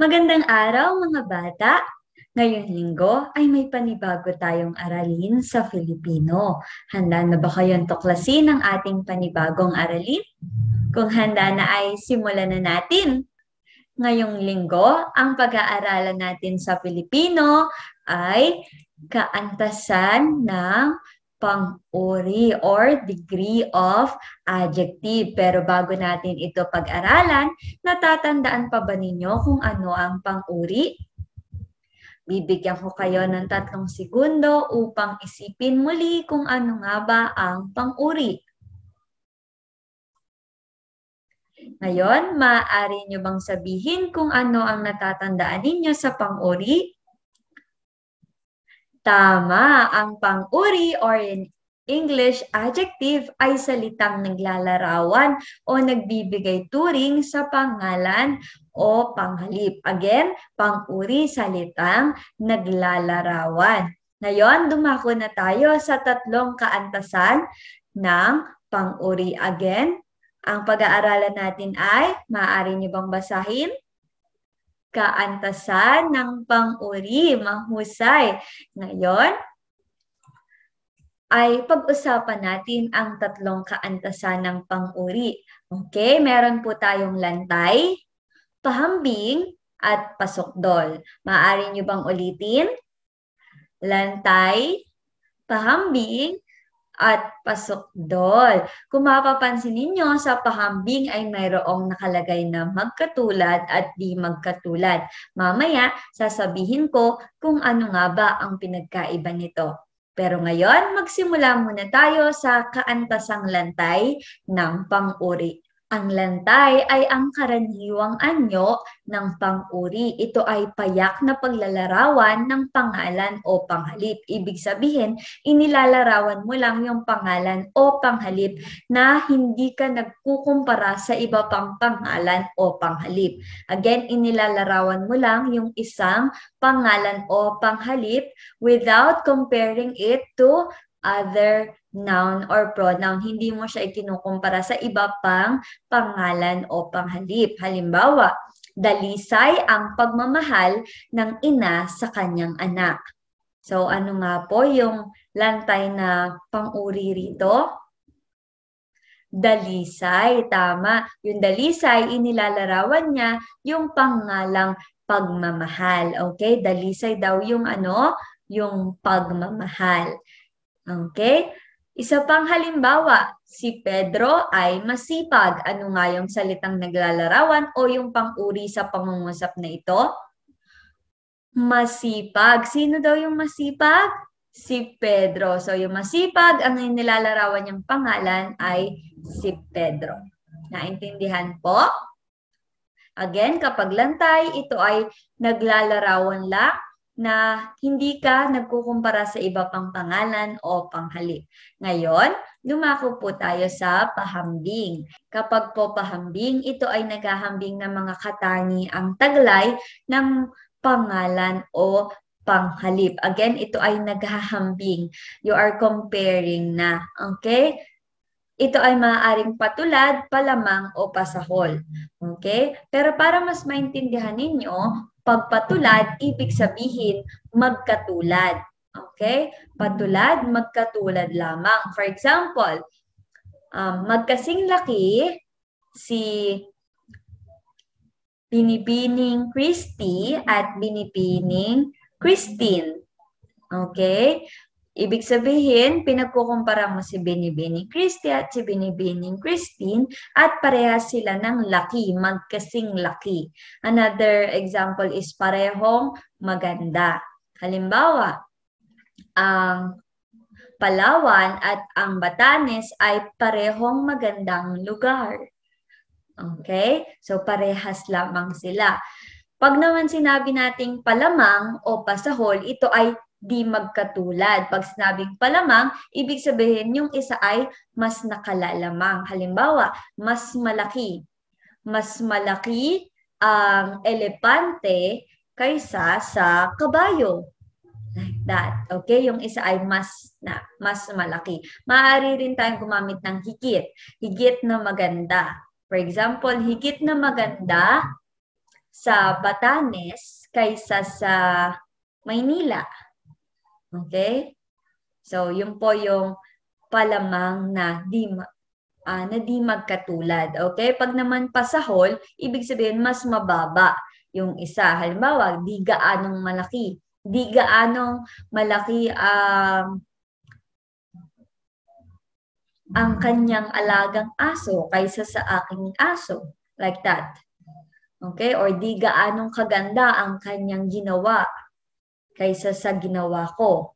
Magandang araw mga bata! Ngayong linggo ay may panibago tayong aralin sa Filipino. Handa na ba kayong tuklasin ang ating panibagong aralin? Kung handa na ay simulan na natin. Ngayong linggo, ang pag-aaralan natin sa Filipino ay kaantasan ng pang-uri or degree of adjective. Pero bago natin ito pag-aralan, natatandaan pa ba ninyo kung ano ang pang-uri? Bibigyan ko kayo ng 3 segundo upang isipin muli kung ano nga ba ang pang-uri. Ngayon, maaari nyo bang sabihin kung ano ang natatandaan ninyo sa pang-uri? Tama, ang pang-uri or in English adjective ay salitang naglalarawan o nagbibigay turing sa pangalan o panghalip. Again, pang-uri salitang naglalarawan. Ngayon, dumako na tayo sa 3 kaantasan ng pang-uri. Again, ang pag-aaralan natin ay, maaari niyo bang basahin? Kaantasan ng pang-uri, mahusay. Ngayon, ay pag-usapan natin ang 3 kaantasan ng pang-uri. Okay, meron po tayong lantay, pahambing, at pasokdol. Maaari niyo bang ulitin? Lantay, pahambing, at pasokdol. Kung mapapansin ninyo, sa pahambing ay mayroong nakalagay na magkatulad at di magkatulad. Mamaya, sasabihin ko kung ano nga ba ang pinagkaiba nito. Pero ngayon, magsimula muna tayo sa kaantasang lantay ng pang-uri. Ang lantay ay ang karaniwang anyo ng pang-uri. Ito ay payak na paglalarawan ng pangalan o panghalip. Ibig sabihin, inilalarawan mo lang yung pangalan o panghalip na hindi ka nagkukumpara sa iba pang pangalan o panghalip. Again, inilalarawan mo lang yung isang pangalan o panghalip without comparing it to other noun or pronoun. Hindi mo siya ikinukumpara sa iba pang pangalan o panghalip. Halimbawa, dalisay ang pagmamahal ng ina sa kanyang anak. So, ano nga po yung lantay na pang-uri rito? Dalisay, tama. Yung dalisay, inilalarawan niya yung pangalang pagmamahal. Okay? Dalisay daw yung ano? Yung pagmamahal. Okay? Isa pang halimbawa, si Pedro ay masipag. Ano nga yung salitang naglalarawan o yung pang-uri sa pangungusap na ito? Masipag. Sino daw yung masipag? Si Pedro. So yung masipag, ang nilalarawan niyang pangalan ay si Pedro. Naintindihan po? Again, kapag lantay, ito ay naglalarawan lang na hindi ka nagkukumpara sa iba pang pangalan o panghalip. Ngayon, dumako po tayo sa pahambing. Kapag po pahambing, ito ay naghahambing ng mga katangiang taglay ng pangalan o panghalip. Again, ito ay naghahambing. You are comparing na. Okay? Ito ay maaaring patulad, palamang, o pasahol. Okay? Pero para mas maintindihan ninyo, pagpatulad, ibig sabihin magkatulad. Okay? Patulad, magkatulad lamang. For example, magkasing laki si Binibining Christy at Binibining Christine. Okay? Ibig sabihin, pinagkukumpara mo si Binibining Christy at si Binibining Christine at parehas sila ng laki, magkasing laki. Another example is parehong maganda. Halimbawa, ang Palawan at ang Batanes ay parehong magandang lugar. Okay? So, parehas lamang sila. Pag naman sinabi nating palamang o pasahol, ito ay di magkatulad. Pag sinabing palamang, ibig sabihin yung isa ay mas nakalalamang. Halimbawa, mas malaki. Mas malaki ang elepante kaysa sa kabayo. Like that. Okay? Yung isa ay mas malaki. Maaari rin tayong gumamit ng higit. Higit na maganda. For example, higit na maganda sa Batanes kaysa sa Maynila. Okay? So, yun po yung palamang na di magkatulad. Okay? Pag naman pasahol, ibig sabihin mas mababa yung isa. Halimbawa, di gaanong malaki. Di gaanong malaki ang kanyang alagang aso kaysa sa aking aso. Like that. Okay? Or di gaanong kaganda ang kanyang ginawa kaysa sa ginawa ko.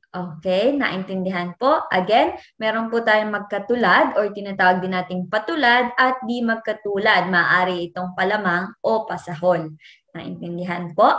Okay, naintindihan po. Again, meron po tayong magkatulad or tinatawag din nating patulad at di magkatulad. Maaari itong palamang o pasahol. Naintindihan po?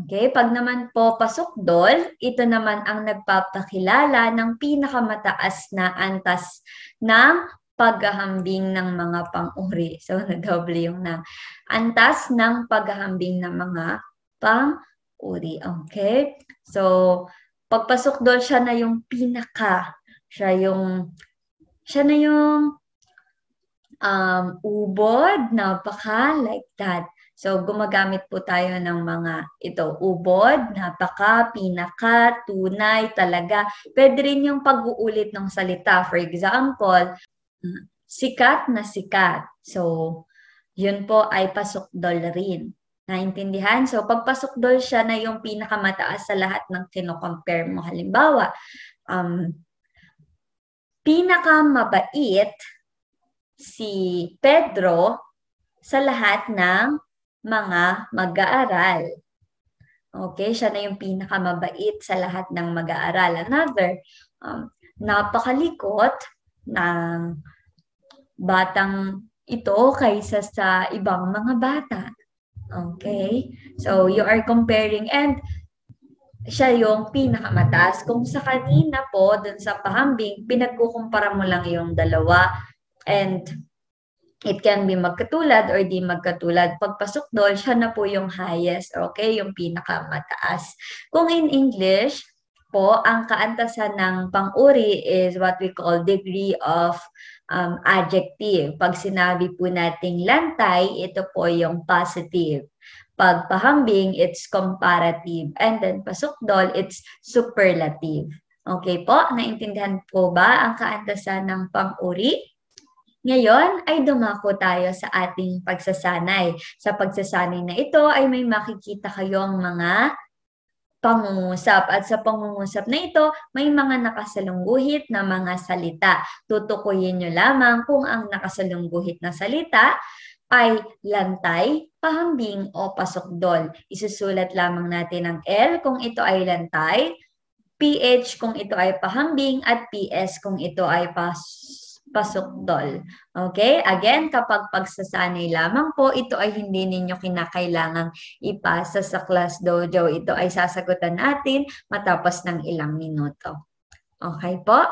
Okay, pag naman po pasukdol, ito naman ang nagpapakilala ng pinakamataas na antas ng paghahambing ng mga pang-uri. So, nadoble yung na. Antas ng paghahambing ng mga pang-uri. Okay? So, pagpasukdol, siya na yung pinaka. Siya na yung ubod, napaka, like that. So, gumagamit po tayo ng mga ubod, napaka, pinaka, tunay, talaga. Pwede rin yung pag-uulit ng salita. For example, sikat na sikat. So, yun po ay pasukdol rin. Naintindihan? So, pag pasukdol siya na yung pinakamataas sa lahat ng kino-compare mo. Halimbawa, pinakamabait si Pedro sa lahat ng mga mag-aaral. Okay, siya na yung pinakamabait sa lahat ng mag-aaral. Another, napakalikot ng batang ito kaysa sa ibang mga bata. Okay, so you are comparing and siya yung pinakamataas. Kung sa kanina po, dun sa pahambing, pinagkukumpara mo lang yung dalawa and it can be magkatulad or di magkatulad. Pagpasok doon, siya na po yung highest, okay? Yung pinakamataas. Kung in English po, ang kaantasan ng pang-uri is what we call degree of adjective. Pag sinabi po nating lantay, ito po yung positive. Pag pahambing, it's comparative. And then pasukdol, it's superlative. Okay po? Naintindihan po ba ang kaantasan ng pang-uri? Ngayon ay dumako tayo sa ating pagsasanay. Sa pagsasanay na ito ay may makikita kayong mga pangungusap. At sa pangungusap na ito, may mga nakasalungguhit na mga salita. Tutukuyin nyo lamang kung ang nakasalungguhit na salita ay lantay, pahambing o pasukdol. Isusulat lamang natin ang L kung ito ay lantay, PH kung ito ay pahambing, at PS kung ito ay pasukdol. Okay? Again, kapag pagsasanay lamang po, ito ay hindi ninyo kinakailangang ipasa sa class dojo. Ito ay sasagutan natin matapos ng ilang minuto. Okay po?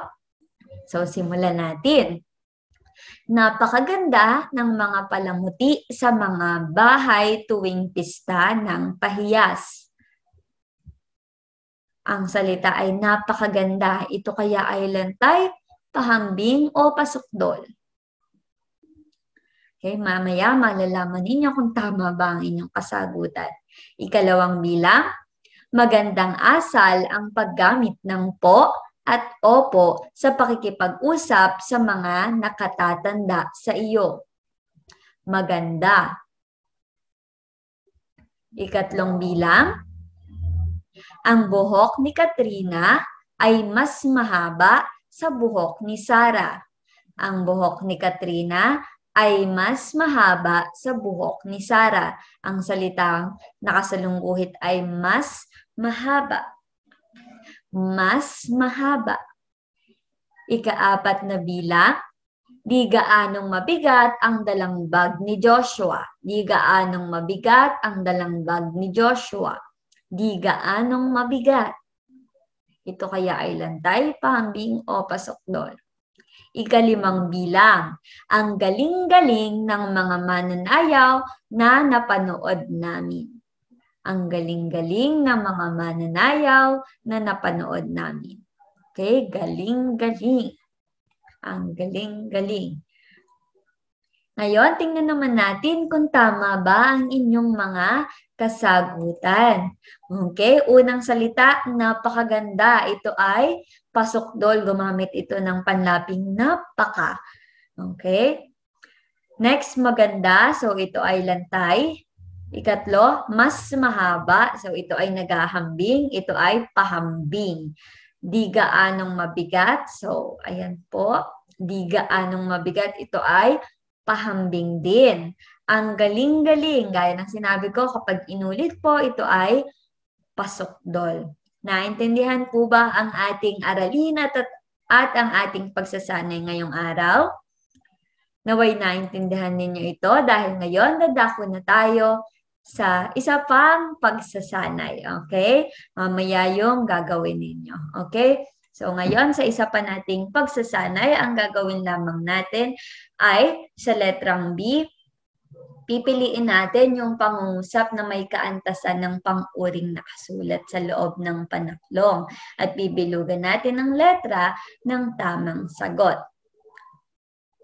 So, simulan natin. Napakaganda ng mga palamuti sa mga bahay tuwing pista ng pahiyas. Ang salita ay napakaganda. Ito kaya ay lantay, pahambing o pasukdol. Okay, mamaya malalaman ninyo kung tama ba ang inyong kasagutan. Ikalawang bilang, magandang asal ang paggamit ng po at opo sa pakikipag-usap sa mga nakatatanda sa iyo. Maganda. Ikatlong bilang, ang buhok ni Katrina ay mas mahaba sa buhok ni Sarah. Ang buhok ni Katrina ay mas mahaba sa buhok ni Sarah. Ang salitang nakasalungguhit ay mas mahaba. Mas mahaba. Ikaapat na bilang, di gaanong mabigat ang dalang bag ni Joshua. Di gaanong mabigat ang dalang bag ni Joshua. Di gaanong mabigat. Ito kaya ay lantay, pahambing o pasukdol. Ikalimang bilang, ang galing-galing ng mga mananayaw na napanood namin. Ang galing-galing ng mga mananayaw na napanood namin. Okay, galing-galing. Ang galing-galing. Ngayon, tingnan naman natin kung tama ba ang inyong mga kasagutan. Okay, unang salita, napakaganda. Ito ay pasukdol. Gumamit ito ng panlaping napaka. Okay. Next, maganda. So, ito ay lantay. Ikatlo, mas mahaba. So, ito ay naghahambing. Ito ay pahambing. Di gaanong mabigat. So, ayan po. Di gaanong mabigat. Ito ay pahambing din. Ang galing-galing. Gaya ng sinabi ko, kapag inulit po, ito ay pasukdol. Naintindihan po ba ang ating aralin at ang ating pagsasanay ngayong araw? Naway naintindihan ninyo ito dahil ngayon dadako na tayo sa isa pang pagsasanay. Okay? Mamaya yung gagawin ninyo. Okay? So ngayon sa isa pa nating pagsasanay, ang gagawin lamang natin ay sa letrang B, pipiliin natin yung pangungusap na may kaantasan ng pang-uring nakasulat sa loob ng panaklong at bibilugan natin ang letra ng tamang sagot.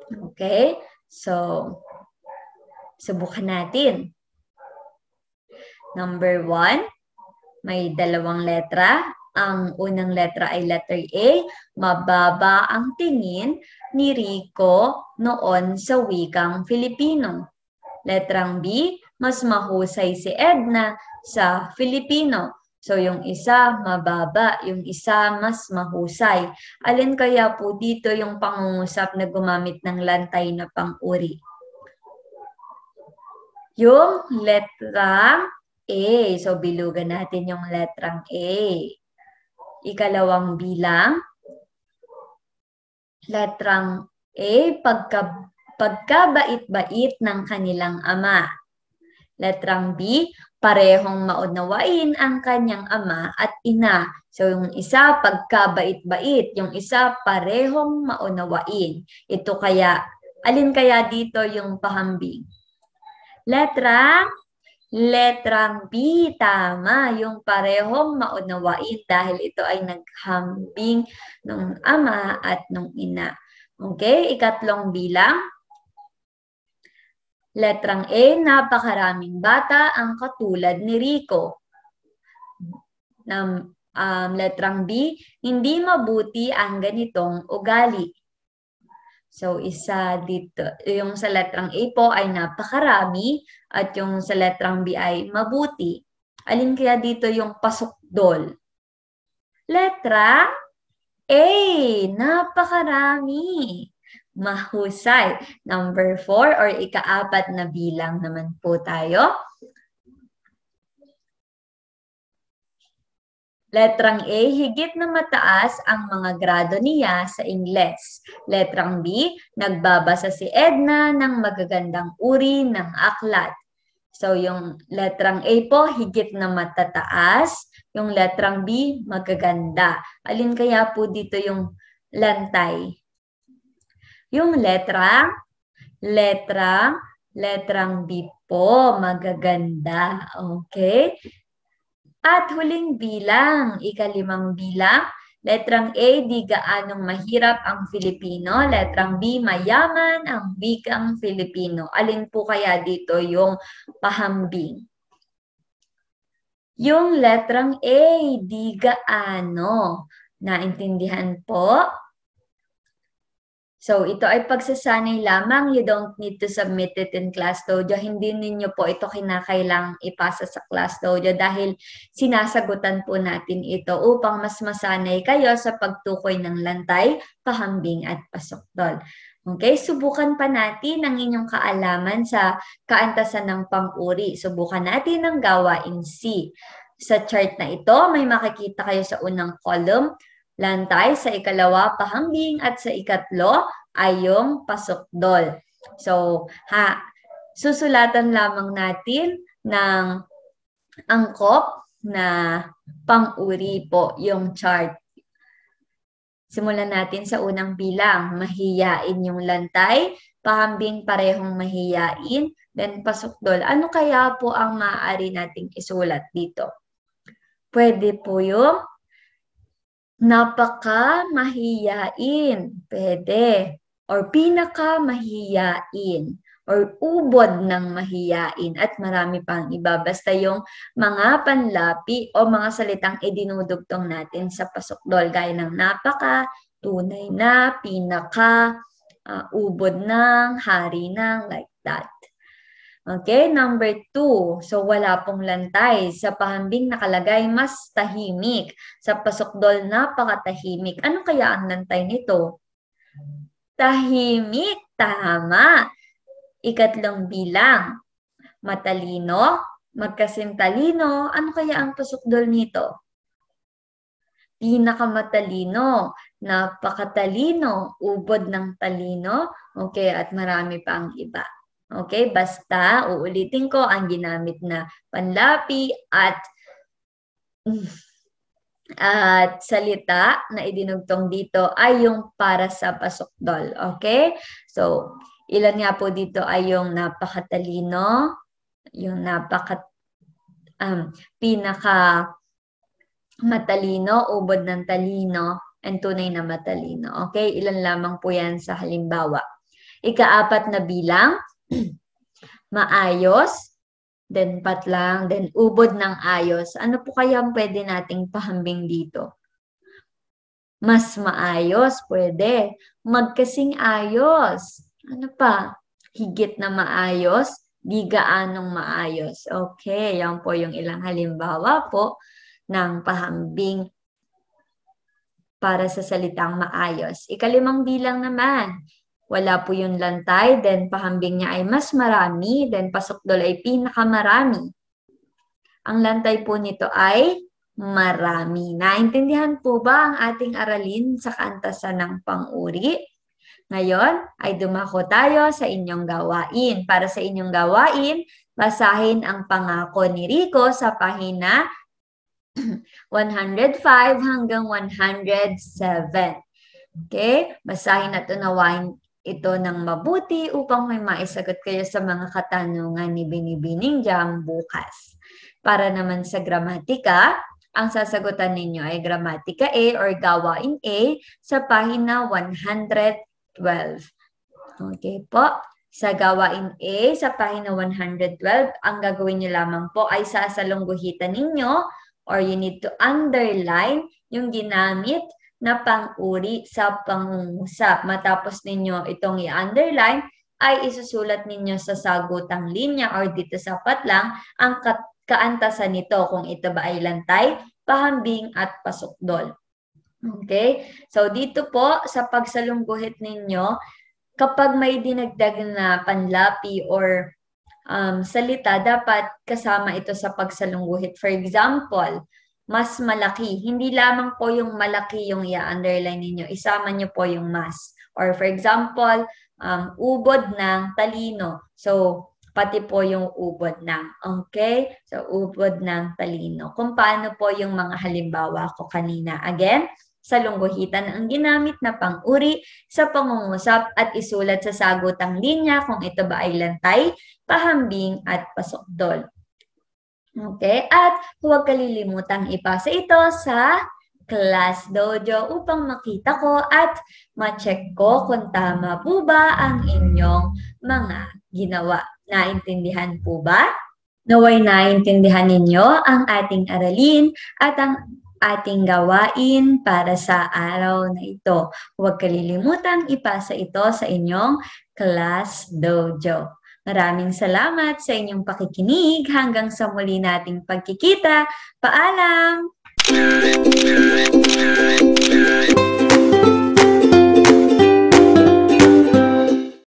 Okay? So, subukan natin. Number 1, may dalawang letra. Ang unang letra ay letter A. Mababa ang tingin ni Rico noon sa wikang Filipino. Letrang B, mas mahusay si Edna sa Filipino. So, yung isa mababa, yung isa mas mahusay. Alin kaya po dito yung pangungusap na gumamit ng lantay na pang-uri? Yung letrang A. So, bilugan natin yung letrang A. Ikalawang bilang. Letrang A, pagkabait-bait ng kanilang ama. Letrang B, parehong maunawain ang kanyang ama at ina. So, yung isa, pagkabait-bait. Yung isa, parehong maunawain. Ito kaya, alin kaya dito yung pahambing? Letrang B, tama. Yung parehong maunawain dahil ito ay naghambing ng ama at ng ina. Okay, ikatlong bilang. Letrang A, napakaraming bata ang katulad ni Rico. Letrang B, hindi mabuti ang ganitong ugali. So, isa dito. Yung sa letrang A po ay napakarami at yung sa letrang B ay mabuti. Alin kaya dito yung pasukdol? Letra A, napakarami. Mahusay. Number 4 or ika-apat na bilang naman po tayo. Letrang A, higit na mataas ang mga grado niya sa Ingles. Letrang B, nagbabasa si Edna ng magagandang uri ng aklat. So yung letrang A po, higit na matataas. Yung letrang B, magaganda. Alin kaya po dito yung lantay? Yung letrang B po, magaganda. Okay? At huling bilang, ikalimang bilang, letrang A, di gaanong mahirap ang Filipino. Letrang B, mayaman ang wikang Filipino. Alin po kaya dito yung pahambing? Yung letrang A, di gaano. Naintindihan po? So, ito ay pagsasanay lamang. You don't need to submit it in Class Dojo. Hindi ninyo po ito kinakailangang ipasa sa Class Dojo dahil sinasagutan po natin ito upang mas masanay kayo sa pagtukoy ng lantay, pahambing at pasukdol. Okay, subukan pa natin ang inyong kaalaman sa kaantasan ng pang-uri. Subukan natin ang gawain C. Sa chart na ito, may makikita kayo sa unang column, lantay, sa ikalawa, pahambing, at sa ikatlo ay yung pasukdol. So, susulatan lamang natin ng angkop na pang-uri po yung chart. Simulan natin sa unang bilang. Mahiyain yung lantay, pahambing parehong mahiyain, then pasukdol. Ano kaya po ang maaari nating isulat dito? Pwede po yung napaka-mahiyain. Pwede. Or pinaka-mahiyain. or ubod ng mahiyain at marami pang iba. Basta yung mga panlapi o mga salitang idinudugtong natin sa pasukdol gaya ng napaka, tunay na, pinaka, ubod ng, hari ng, like that. Okay, number 2. So, wala pong lantay. Sa pahambing nakalagay, mas tahimik. Sa pasukdol, napakatahimik. Ano kaya ang lantay nito? Tahimik. Tama. Ikatlong bilang. Matalino. Magkasintalino. Ano kaya ang pasukdol nito? Pinakamatalino. Napakatalino. Ubod ng talino. Okay, at marami pa ang iba. Okay, basta uulitin ko ang ginamit na panlapi at salita na idinugtong dito ay yung para sa pasukdol. Okay? So, ilan nga po dito ay yung napakatalino, yung pinaka matalino, ubod ng talino, and tunay na matalino. Okay? Ilan lamang po yan sa halimbawa. Ika-4 na bilang, maayos, then patlang, then ubod ng ayos. Ano po kaya ang pwede nating pahambing dito? Mas maayos, pwede. Magkasing ayos. Ano pa? Higit na maayos, di gaanong maayos. Okay, yan po yung ilang halimbawa po ng pahambing para sa salitang maayos. Ika-5 bilang naman. Wala po yung lantay, then pahambing niya ay mas marami, then pasukdol ay pinakamarami. Ang lantay po nito ay marami. Naintindihan po ba ang ating aralin sa kaantasan ng pang-uri? Ngayon ay dumako tayo sa inyong gawain. Para sa inyong gawain, basahin ang pangako ni Rico sa pahina 105 hanggang 107. Okay? Basahin at unawain ito ng mabuti upang may maisagot kayo sa mga katanungan ni Binibining Jam bukas. Para naman sa gramatika, ang sasagutan ninyo ay gramatika A or gawain A sa pahina 112. Okay po. Sa gawain A sa pahina 112, ang gagawin nyo lamang po ay sasalungguhitan ninyo or you need to underline yung ginamit na pang-uri sa pangungusap. Matapos ninyo itong i-underline, ay isusulat ninyo sa sagutang linya or dito sa patlang ang kaantasan nito kung ito ba ay lantay, pahambing at pasukdol. Okay? So dito po sa pagsalungguhit ninyo, kapag may dinagdag na panlapi or salita, dapat kasama ito sa pagsalungguhit. For example, mas malaki. Hindi lamang po yung malaki yung i-underline ninyo. Isama nyo po yung mas. Or for example, ubod ng talino. So, pati po yung ubod ng. Okay? So, ubod ng talino. Kung paano po yung mga halimbawa ko kanina. Again, salungguhitan ang ginamit na pang-uri sa pangungusap at isulat sa sagutang linya kung ito ba ay lantay, pahambing at pasukdol. Okay, at huwag kalilimutang ipasa ito sa Class Dojo upang makita ko at ma-check ko kung tama po ba ang inyong mga ginawa. Naintindihan po ba? Naway naintindihan ninyo ang ating aralin at ang ating gawain para sa araw na ito. Huwag kalilimutang ipasa ito sa inyong Class Dojo. Maraming salamat sa inyong pakikinig. Hanggang sa muli nating pagkikita. Paalam!